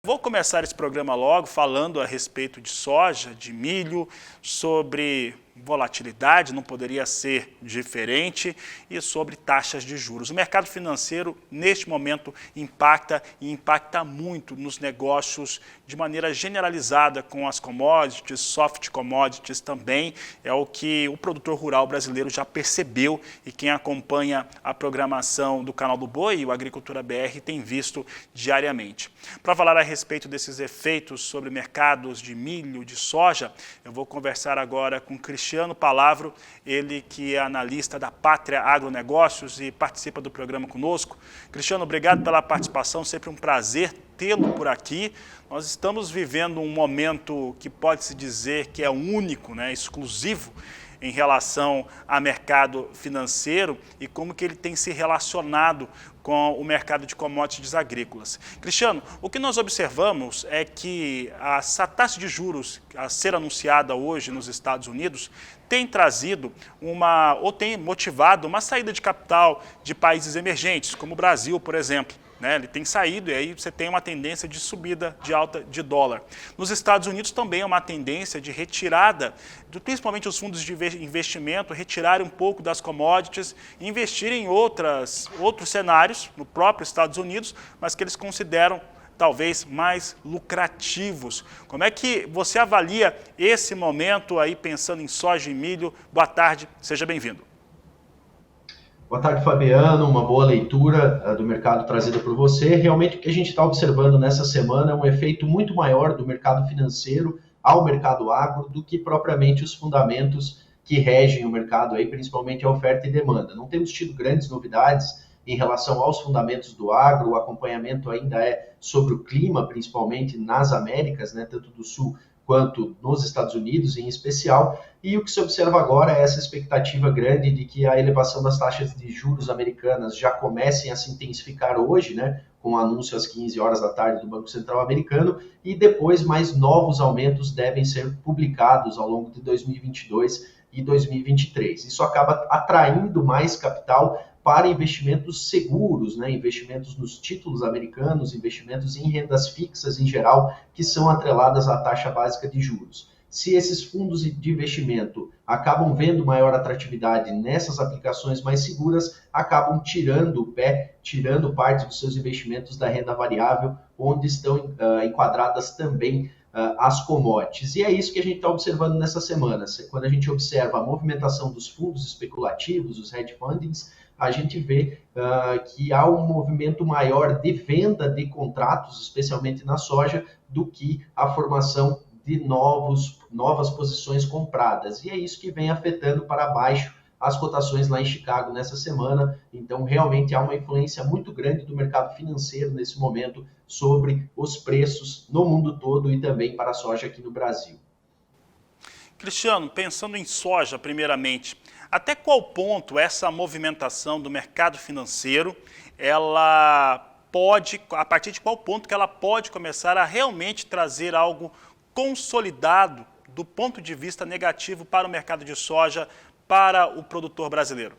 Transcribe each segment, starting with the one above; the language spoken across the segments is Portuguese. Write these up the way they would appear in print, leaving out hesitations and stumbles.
Vou começar esse programa logo falando a respeito de soja, de milho, sobre volatilidade, não poderia ser diferente, e sobre taxas de juros. O mercado financeiro, neste momento, impacta muito nos negócios de maneira generalizada com as commodities, soft commodities também, é o que o produtor rural brasileiro já percebeu e quem acompanha a programação do canal do Boi e o Agricultura BR tem visto diariamente. Para falar a respeito desses efeitos sobre mercados de milho, de soja, eu vou conversar agora com Cristiano Palavro, ele que é analista da Pátria Agronegócios e participa do programa conosco. Cristiano, obrigado pela participação, sempre um prazer tê-lo por aqui. Nós estamos vivendo um momento que pode-se dizer que é único, exclusivo, em relação ao mercado financeiro e como que ele tem se relacionado com o mercado de commodities agrícolas. Cristiano, o que nós observamos é que essa taxa de juros a ser anunciada hoje nos Estados Unidos tem trazido ou tem motivado uma saída de capital de países emergentes, como o Brasil, por exemplo. Ele tem saído e aí você tem uma tendência de subida de alta de dólar. Nos Estados Unidos também é uma tendência de retirada, principalmente os fundos de investimento, retirarem um pouco das commodities e investirem em outros cenários, no próprio Estados Unidos, mas que eles consideram talvez mais lucrativos. Como é que você avalia esse momento aí pensando em soja e milho? Boa tarde, seja bem-vindo. Boa tarde, Fabiano. Uma boa leitura do mercado trazida por você. Realmente, o que a gente está observando nessa semana é um efeito muito maior do mercado financeiro ao mercado agro do que propriamente os fundamentos que regem o mercado, aí, principalmente a oferta e demanda. Não temos tido grandes novidades em relação aos fundamentos do agro. O acompanhamento ainda é sobre o clima, principalmente nas Américas, tanto do Sul quanto nos Estados Unidos em especial, e o que se observa agora é essa expectativa grande de que a elevação das taxas de juros americanas já comecem a se intensificar hoje, com o anúncio às 15 horas da tarde do Banco Central americano, e depois mais novos aumentos devem ser publicados ao longo de 2022 e 2023. Isso acaba atraindo mais capital para investimentos seguros, investimentos nos títulos americanos, investimentos em rendas fixas em geral, que são atreladas à taxa básica de juros. Se esses fundos de investimento acabam vendo maior atratividade nessas aplicações mais seguras, acabam tirando parte dos seus investimentos da renda variável, onde estão enquadradas também as commodities. E é isso que a gente está observando nessa semana. Quando a gente observa a movimentação dos fundos especulativos, os hedge fundings, a gente vê que há um movimento maior de venda de contratos, especialmente na soja, do que a formação de novas posições compradas. E é isso que vem afetando para baixo as cotações lá em Chicago nessa semana. Então, realmente há uma influência muito grande do mercado financeiro nesse momento sobre os preços no mundo todo e também para a soja aqui no Brasil. Cristiano, pensando em soja primeiramente, até qual ponto essa movimentação do mercado financeiro, a partir de qual ponto que ela pode começar a realmente trazer algo consolidado do ponto de vista negativo para o mercado de soja, para o produtor brasileiro?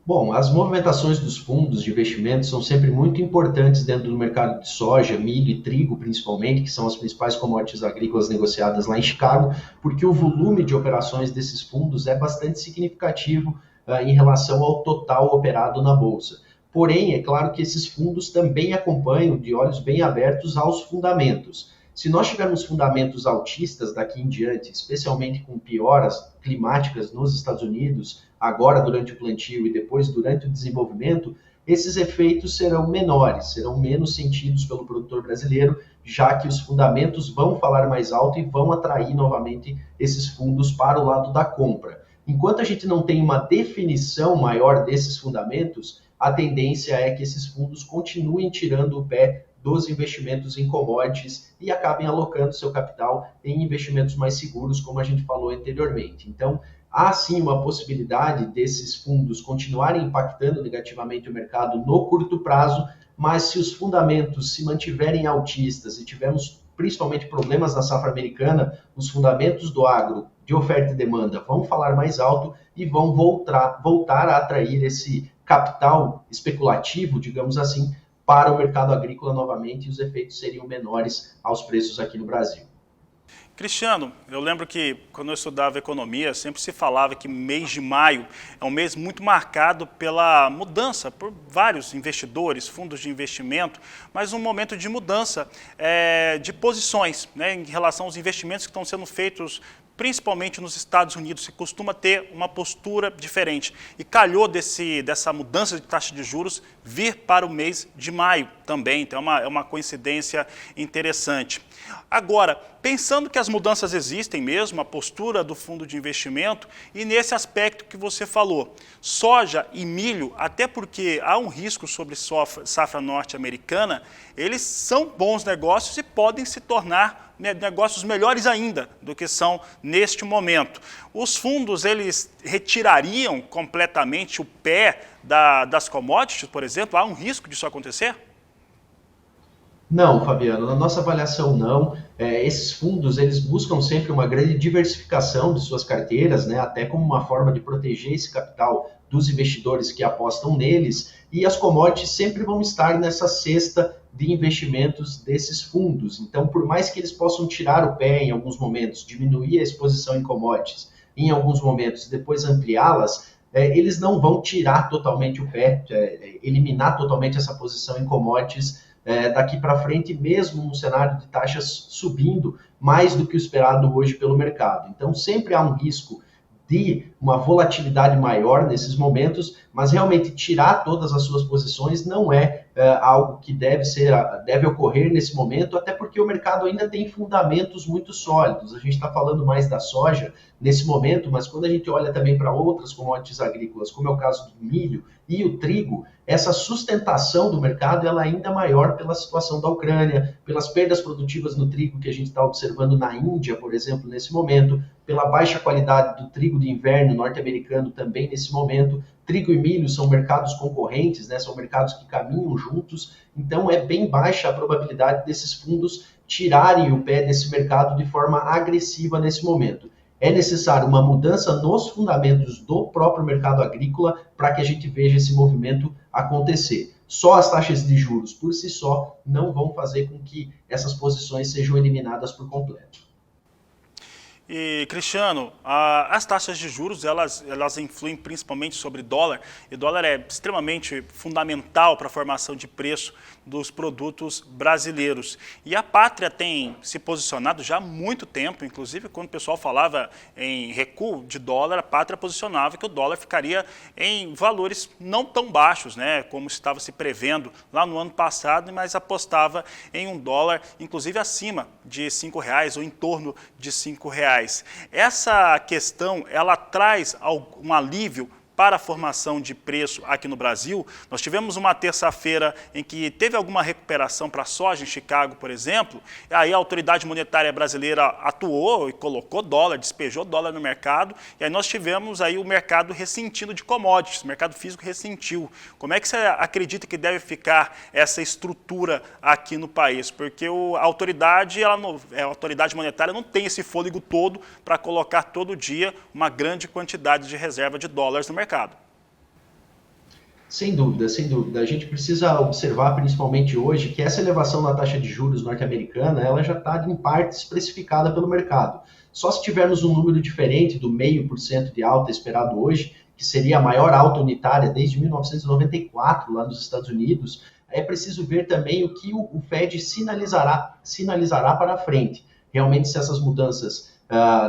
Bom, as movimentações dos fundos de investimento são sempre muito importantes dentro do mercado de soja, milho e trigo, principalmente, que são as principais commodities agrícolas negociadas lá em Chicago, porque o volume de operações desses fundos é bastante significativo em relação ao total operado na Bolsa. Porém, é claro que esses fundos também acompanham de olhos bem abertos aos fundamentos. Se nós tivermos fundamentos altistas daqui em diante, especialmente com pioras climáticas nos Estados Unidos, agora durante o plantio e depois durante o desenvolvimento, esses efeitos serão menores, serão menos sentidos pelo produtor brasileiro, já que os fundamentos vão falar mais alto e vão atrair novamente esses fundos para o lado da compra. Enquanto a gente não tem uma definição maior desses fundamentos, a tendência é que esses fundos continuem tirando o pé dos investimentos em commodities e acabem alocando seu capital em investimentos mais seguros, como a gente falou anteriormente. Então, há sim uma possibilidade desses fundos continuarem impactando negativamente o mercado no curto prazo, mas se os fundamentos se mantiverem altistas e tivermos principalmente problemas na safra americana, os fundamentos do agro de oferta e demanda vão falar mais alto e vão voltar a atrair esse capital especulativo, digamos assim, para o mercado agrícola novamente, e os efeitos seriam menores aos preços aqui no Brasil. Cristiano, eu lembro que quando eu estudava economia, sempre se falava que mês de maio é um mês muito marcado pela mudança, por vários investidores, fundos de investimento, mas um momento de mudança de posições, né, em relação aos investimentos que estão sendo feitos principalmente nos Estados Unidos, que costuma ter uma postura diferente. E calhou dessa mudança de taxa de juros vir para o mês de maio também, então é uma coincidência interessante. Agora, pensando que as mudanças existem mesmo, a postura do fundo de investimento, e nesse aspecto que você falou, soja e milho, até porque há um risco sobre safra norte-americana, eles são bons negócios e podem se tornar negócios melhores ainda do que são neste momento. Os fundos, eles retirariam completamente o pé das commodities, por exemplo? Há um risco disso acontecer? Não, Fabiano, na nossa avaliação não. Esses fundos, eles buscam sempre uma grande diversificação de suas carteiras, né, até como uma forma de proteger esse capital dos investidores que apostam neles, e as commodities sempre vão estar nessa cesta de investimentos desses fundos. Então, por mais que eles possam tirar o pé em alguns momentos, diminuir a exposição em commodities em alguns momentos e depois ampliá-las, eles não vão tirar totalmente o pé, eliminar totalmente essa posição em commodities daqui para frente, mesmo num cenário de taxas subindo mais do que o esperado hoje pelo mercado. Então, sempre há um risco de uma volatilidade maior nesses momentos, mas realmente tirar todas as suas posições não é algo que deve ocorrer nesse momento, até porque o mercado ainda tem fundamentos muito sólidos. A gente está falando mais da soja nesse momento, mas quando a gente olha também para outras commodities agrícolas, como é o caso do milho e o trigo, essa sustentação do mercado ela é ainda maior pela situação da Ucrânia, pelas perdas produtivas no trigo que a gente está observando na Índia, por exemplo, nesse momento, pela baixa qualidade do trigo de inverno norte-americano também nesse momento. Trigo e milho são mercados concorrentes, né? São mercados que caminham juntos, então é bem baixa a probabilidade desses fundos tirarem o pé desse mercado de forma agressiva nesse momento. É necessário uma mudança nos fundamentos do próprio mercado agrícola para que a gente veja esse movimento acontecer. Só as taxas de juros por si só não vão fazer com que essas posições sejam eliminadas por completo. E, Cristiano, as taxas de juros, elas influem principalmente sobre dólar, e dólar é extremamente fundamental para a formação de preço dos produtos brasileiros. E a Pátria tem se posicionado já há muito tempo, inclusive quando o pessoal falava em recuo de dólar, a Pátria posicionava que o dólar ficaria em valores não tão baixos, né, como estava se prevendo lá no ano passado, mas apostava em um dólar, inclusive acima de R$5 ou em torno de R$5. Essa questão, ela traz um alívio para a formação de preço aqui no Brasil. Nós tivemos uma terça-feira em que teve alguma recuperação para a soja em Chicago, por exemplo, e aí a autoridade monetária brasileira atuou e colocou dólar, despejou dólar no mercado, e aí nós tivemos aí o mercado ressentindo de commodities, o mercado físico ressentiu. Como é que você acredita que deve ficar essa estrutura aqui no país? Porque a autoridade monetária não tem esse fôlego todo para colocar todo dia uma grande quantidade de reserva de dólares no mercado. Sem dúvida, sem dúvida. A gente precisa observar, principalmente hoje, que essa elevação na taxa de juros norte-americana, ela já está, em parte, expressificada pelo mercado. Só se tivermos um número diferente do 0,5% de alta esperado hoje, que seria a maior alta unitária desde 1994, lá nos Estados Unidos, é preciso ver também o que o Fed sinalizará para a frente. Realmente, se essas mudanças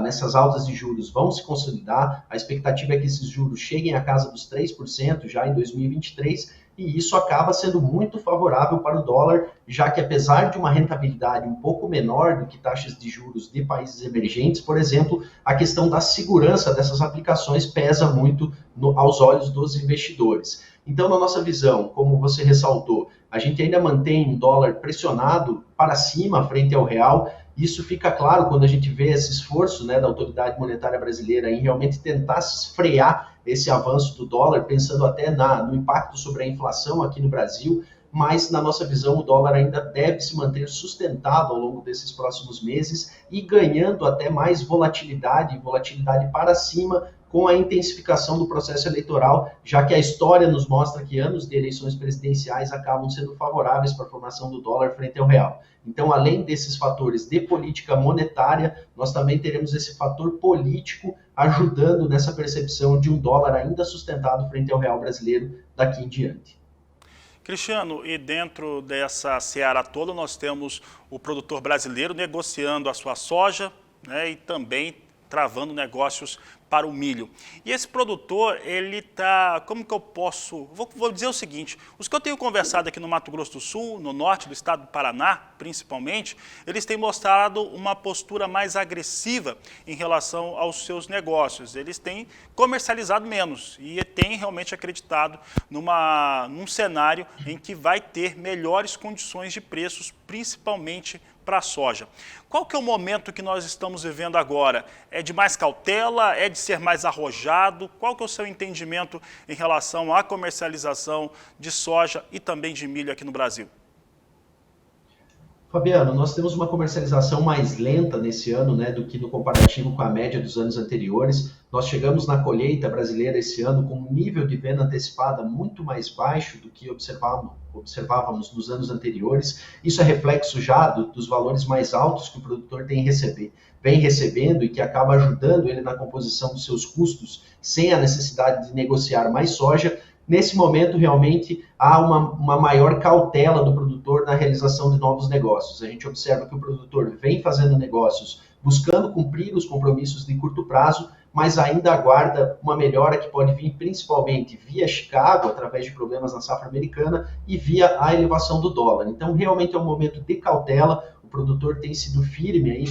nessas altas de juros vão se consolidar, a expectativa é que esses juros cheguem à casa dos 3% já em 2023, e isso acaba sendo muito favorável para o dólar, já que apesar de uma rentabilidade um pouco menor do que taxas de juros de países emergentes, por exemplo, a questão da segurança dessas aplicações pesa muito aos olhos dos investidores. Então, na nossa visão, como você ressaltou, a gente ainda mantém um dólar pressionado para cima frente ao real. Isso fica claro quando a gente vê esse esforço, né, da autoridade monetária brasileira em realmente tentar frear esse avanço do dólar, pensando até no impacto sobre a inflação aqui no Brasil. mas na nossa visão o dólar ainda deve se manter sustentado ao longo desses próximos meses e ganhando até mais volatilidade para cima, com a intensificação do processo eleitoral, já que a história nos mostra que anos de eleições presidenciais acabam sendo favoráveis para a formação do dólar frente ao real. Então, além desses fatores de política monetária, nós também teremos esse fator político ajudando nessa percepção de um dólar ainda sustentado frente ao real brasileiro daqui em diante. Cristiano, e dentro dessa seara toda nós temos o produtor brasileiro negociando a sua soja, né, e também travando negócios para o milho. E esse produtor, ele está, como que eu posso, vou dizer o seguinte, os que eu tenho conversado aqui no Mato Grosso do Sul, no norte do estado do Paraná, principalmente, eles têm mostrado uma postura mais agressiva em relação aos seus negócios. Eles têm comercializado menos e têm realmente acreditado num cenário em que vai ter melhores condições de preços, principalmente para a soja. Qual que é o momento que nós estamos vivendo agora? É de mais cautela? É de ser mais arrojado? Qual que é o seu entendimento em relação à comercialização de soja e também de milho aqui no Brasil? Fabiano, nós temos uma comercialização mais lenta nesse ano, né, do que no comparativo com a média dos anos anteriores. Nós chegamos na colheita brasileira esse ano com um nível de venda antecipada muito mais baixo do que observávamos nos anos anteriores. Isso é reflexo já dos valores mais altos que o produtor vem recebendo e que acaba ajudando ele na composição dos seus custos sem a necessidade de negociar mais soja. Nesse momento, realmente, há uma maior cautela do produtor na realização de novos negócios. A gente observa que o produtor vem fazendo negócios buscando cumprir os compromissos de curto prazo, mas ainda aguarda uma melhora que pode vir principalmente via Chicago, através de problemas na safra americana, e via a elevação do dólar. Então, realmente é um momento de cautela, o produtor tem sido firme aí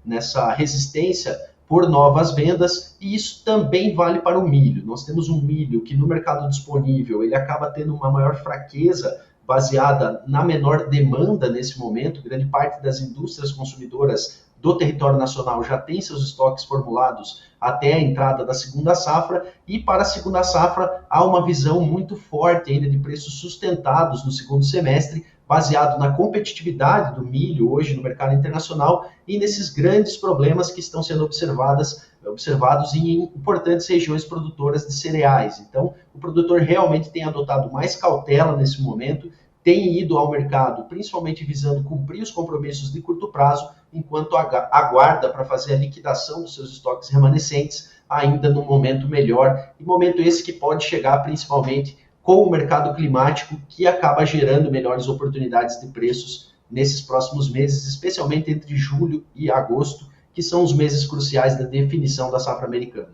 nessa resistência por novas vendas, e isso também vale para o milho. Nós temos um milho que no mercado disponível ele acaba tendo uma maior fraqueza baseada na menor demanda nesse momento. Grande parte das indústrias consumidoras do território nacional já tem seus estoques formulados até a entrada da segunda safra, e para a segunda safra há uma visão muito forte ainda de preços sustentados no segundo semestre, baseado na competitividade do milho hoje no mercado internacional e nesses grandes problemas que estão sendo observados em importantes regiões produtoras de cereais. Então, o produtor realmente tem adotado mais cautela nesse momento, tem ido ao mercado principalmente visando cumprir os compromissos de curto prazo, enquanto aguarda para fazer a liquidação dos seus estoques remanescentes ainda num momento melhor, e momento esse que pode chegar principalmente com o mercado climático, que acaba gerando melhores oportunidades de preços nesses próximos meses, especialmente entre julho e agosto, que são os meses cruciais da definição da safra americana.